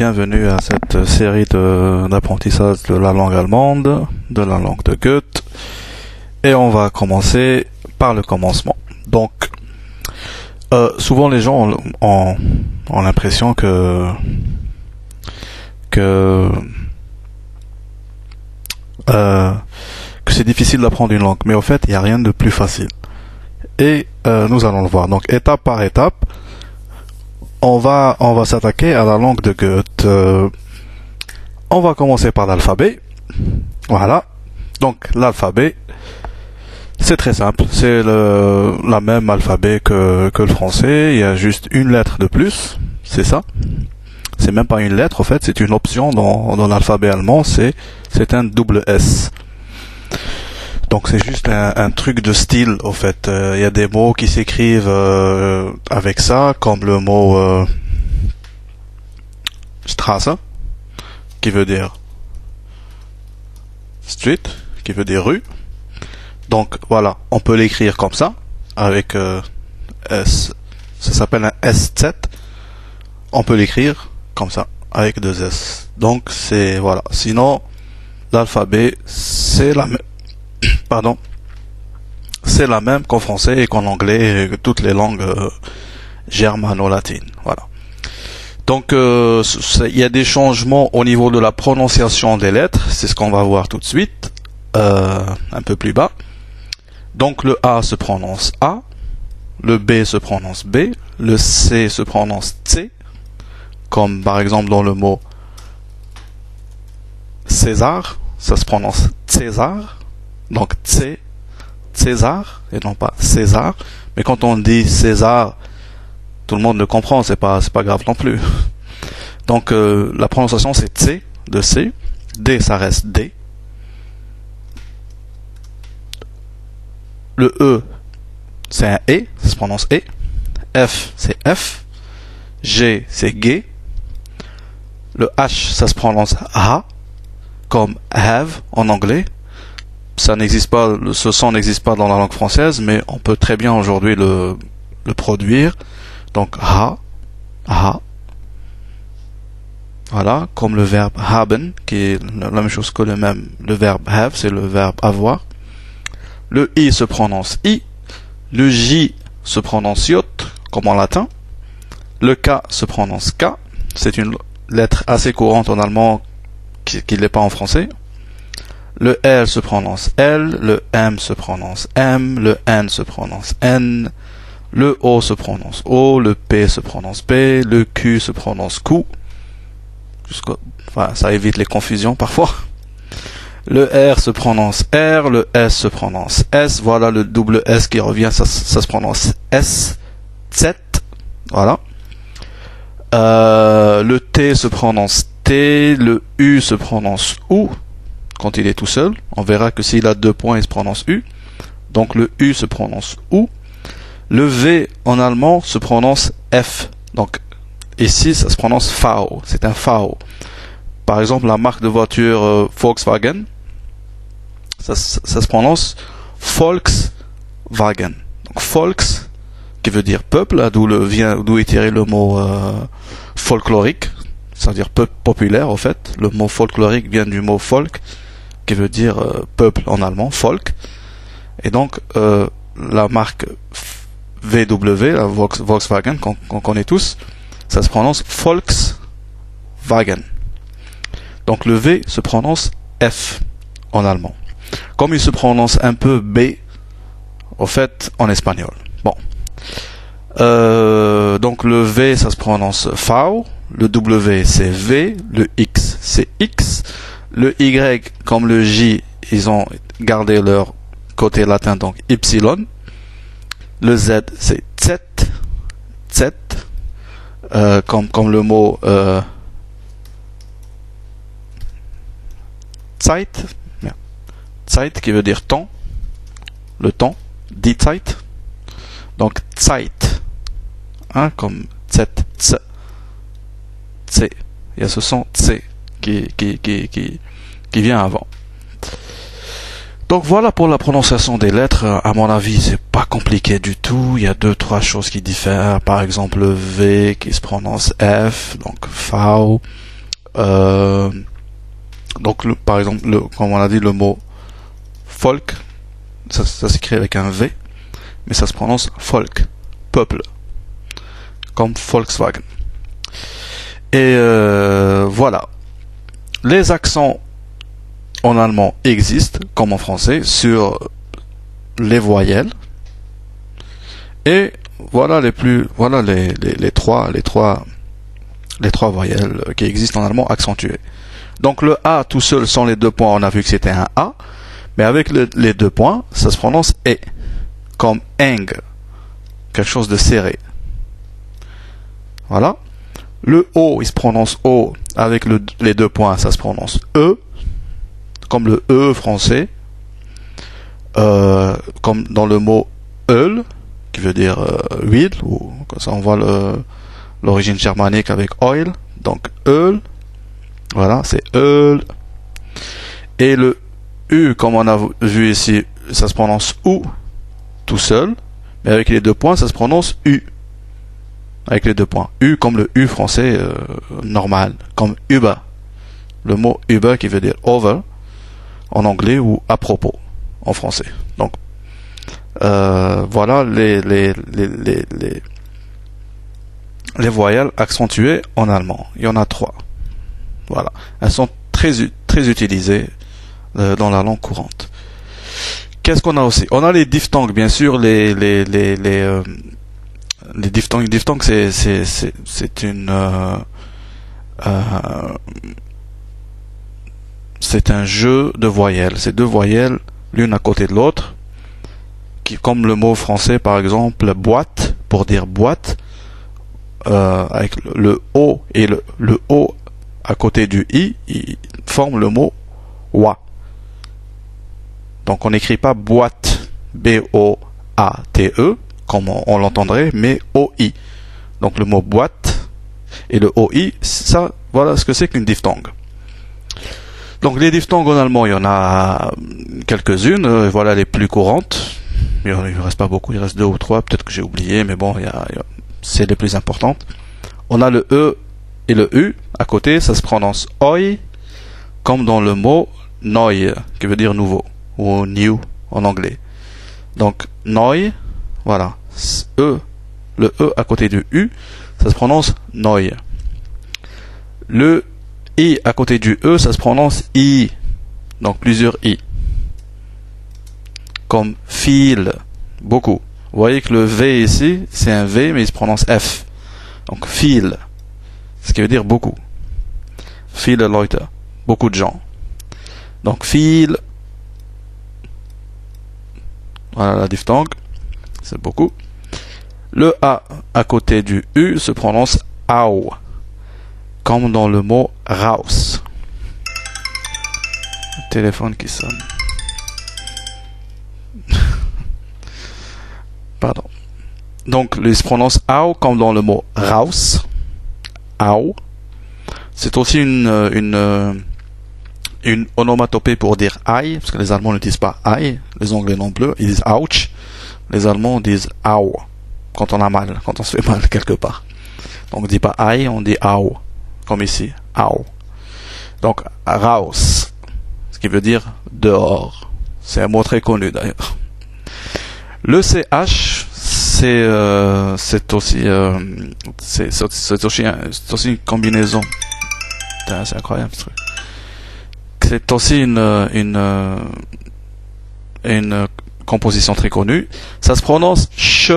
bienvenue à cette série d'apprentissage de la langue allemande, de la langue de Goethe. Et on va commencer par le commencement. Donc, souvent les gens ont l'impression que c'est difficile d'apprendre une langue, mais au fait, il n'y a rien de plus facile. Et nous allons le voir. Donc, étape par étape, on va s'attaquer à la langue de Goethe. On va commencer par l'alphabet. Voilà. Donc, l'alphabet, c'est très simple. C'est la même alphabet que le français. Il y a juste une lettre de plus. C'est ça. C'est même pas une lettre, en fait. C'est une option dans l'alphabet allemand. C'est un double S. Donc c'est juste un truc de style, au fait. Il y a des mots qui s'écrivent avec ça, comme le mot Straße, qui veut dire street, qui veut dire rue. Donc voilà, on peut l'écrire comme ça, avec S. Ça s'appelle un SZ. On peut l'écrire comme ça, avec deux S. Donc c'est, voilà. Sinon, l'alphabet, c'est la même. Pardon, c'est la même qu'en français et qu'en anglais et que toutes les langues germano-latines. Voilà. Donc, il y a des changements au niveau de la prononciation des lettres. C'est ce qu'on va voir tout de suite, un peu plus bas. Donc, le A se prononce A, le B se prononce B, le C se prononce C, comme par exemple dans le mot César, ça se prononce César. Donc, César, et non pas César. Mais quand on dit César, tout le monde le comprend, c'est pas grave non plus. Donc, la prononciation, c'est C, de C. D, ça reste D. Le E, c'est un E, ça se prononce E. F, c'est F. G, c'est G. Le H, ça se prononce H, comme have en anglais. Ça n'existe pas, ce son n'existe pas dans la langue française, mais on peut très bien aujourd'hui le produire. Donc, ha, voilà, comme le verbe haben, qui est la même chose que le verbe have, c'est le verbe avoir. Le I se prononce I, le J se prononce J, comme en latin. Le K se prononce K, c'est une lettre assez courante en allemand, qui n'est pas en français. Le L se prononce L, le M se prononce M, le N se prononce N, le O se prononce O, le P se prononce P, le Q se prononce Q. Enfin, ça évite les confusions parfois. Le R se prononce R, le S se prononce S. Voilà le double S qui revient, ça se prononce S, Z. Voilà. Le T se prononce T, le U se prononce OU. Quand il est tout seul, on verra que s'il a 2 points, il se prononce U. Donc le U se prononce OU. Le V en allemand se prononce F. Donc ici, ça se prononce V. C'est un V. Par exemple, la marque de voiture Volkswagen, ça se prononce Volkswagen. Donc Volks, qui veut dire peuple, d'où est tiré le mot folklorique, c'est-à-dire peuple populaire, au fait. Le mot folklorique vient du mot folk, qui veut dire peuple en allemand, folk. Et donc, la marque VW, la Volkswagen, qu'on connaît tous, ça se prononce Volkswagen. Donc, le V se prononce F en allemand. Comme il se prononce un peu B, au fait, en espagnol. Bon. Donc, le V, ça se prononce V. Le W, c'est V. Le X, c'est X. Le Y, comme le J, ils ont gardé leur côté latin, donc Y. Le Z, c'est Z. Z. Comme le mot Zeit. Zeit, qui veut dire temps. Le temps. Die Zeit. Donc Zeit. Hein, comme Z, Z. C. Il y a ce son C qui vient avant. Donc voilà pour la prononciation des lettres. À mon avis, c'est pas compliqué du tout. Il y a 2-3 choses qui diffèrent. Par exemple, le V qui se prononce F, donc V. Donc par exemple, comme on a dit, le mot folk, ça s'écrit avec un V, mais ça se prononce folk, peuple, comme Volkswagen. Et voilà. Les accents en allemand existent, comme en français, sur les voyelles. Et voilà les trois voyelles qui existent en allemand accentuées. Donc le A tout seul sans les 2 points, on a vu que c'était un A, mais avec les 2 points, ça se prononce E, comme eng, quelque chose de serré. Voilà. Le O, il se prononce O, avec les 2 points, ça se prononce E, comme le E français, comme dans le mot Öl, qui veut dire huile, ou comme ça on voit l'origine germanique avec oil, donc Öl, voilà, c'est Öl. Et le U, comme on a vu ici, ça se prononce OU, tout seul, mais avec les 2 points, ça se prononce U. Avec les 2 points. U comme le U français normal, comme über. Le mot über qui veut dire over en anglais ou à propos en français. Donc voilà les voyelles accentuées en allemand. Il y en a 3. Voilà. Elles sont très utilisées dans la langue courante. Qu'est-ce qu'on a aussi? On a les diphtongues, bien sûr, les diphtongues. Diphtongues, c'est un jeu de voyelles. C'est 2 voyelles, l'une à côté de l'autre, qui, comme le mot français, par exemple, boîte, pour dire boîte, avec le O et le O à côté du I, ils forment le mot wa. Donc on n'écrit pas boîte, B-O-A-T-E, comme on l'entendrait, mais O-I. Donc le mot boîte et le O-I, ça, voilà ce que c'est qu'une diphtongue. Donc les diphtongues en allemand, il y en a quelques-unes, voilà les plus courantes. Il ne reste pas beaucoup, il reste 2 ou 3, peut-être que j'ai oublié, mais bon, c'est les plus importantes. On a le E et le U, à côté, ça se prononce oi, comme dans le mot neu, qui veut dire nouveau, ou new en anglais. Donc neu, voilà, le E à côté du U, ça se prononce neu. Le I à côté du E, ça se prononce I, donc plusieurs I. Comme fil, beaucoup. Vous voyez que le V ici, c'est un V, mais il se prononce F. Donc fil, ce qui veut dire beaucoup. Viele Leute, beaucoup de gens. Donc fil, voilà la diphtongue, c'est beaucoup. Le A à côté du U se prononce au, comme dans le mot raus. Le téléphone qui sonne. Pardon. Donc, il se prononce au comme dans le mot raus. Au. C'est aussi une onomatopée pour dire aïe, parce que les Allemands ne disent pas aïe, les Anglais non plus, ils disent ouch. Les Allemands disent au quand on a mal, quand on se fait mal quelque part. Donc, on dit pas aïe, on dit au, comme ici, au. Donc, raus, ce qui veut dire dehors. C'est un mot très connu d'ailleurs. Le CH, c'est aussi une combinaison. C'est incroyable ce truc. C'est aussi une composition très connue. Ça se prononce ch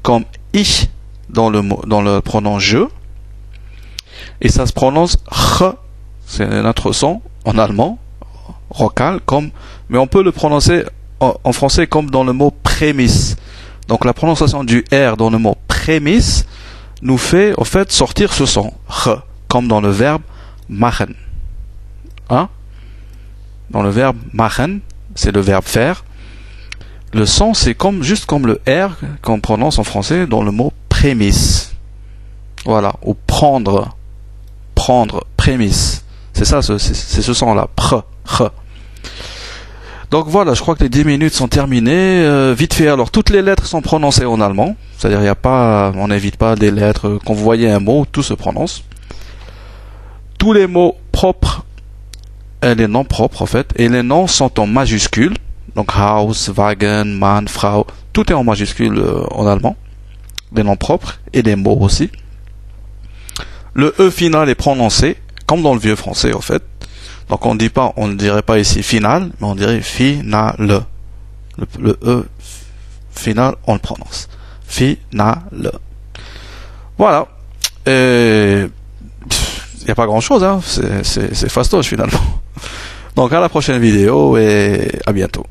comme ich dans le pronom je, et ça se prononce ch, c'est notre son en allemand vocal, mais on peut le prononcer en français comme dans le mot prémisse. Donc la prononciation du R dans le mot prémisse nous fait en fait sortir ce son ch, comme dans le verbe machen. Hein? Dans le verbe machen, c'est le verbe faire. Le son, c'est juste comme le R qu'on prononce en français dans le mot prémisse. Voilà, ou prendre, prémisse. C'est ça, c'est ce son-là, pr. Donc voilà, je crois que les 10 minutes sont terminées. Vite fait, alors toutes les lettres sont prononcées en allemand. C'est-à-dire, on n'évite pas des lettres. Quand vous voyez un mot, tout se prononce. tous les mots propres et les noms propres en fait, et les noms sont en majuscules, donc Haus, Wagen, Mann, Frau, tout est en majuscule en allemand, les noms propres et les mots aussi. Le E final est prononcé comme dans le vieux français en fait, donc on ne dirait pas ici final, mais on dirait finale. Le E final on le prononce, finale. Voilà. Il n'y a pas grand chose, hein. C'est fastoche finalement. Donc à la prochaine vidéo et à bientôt.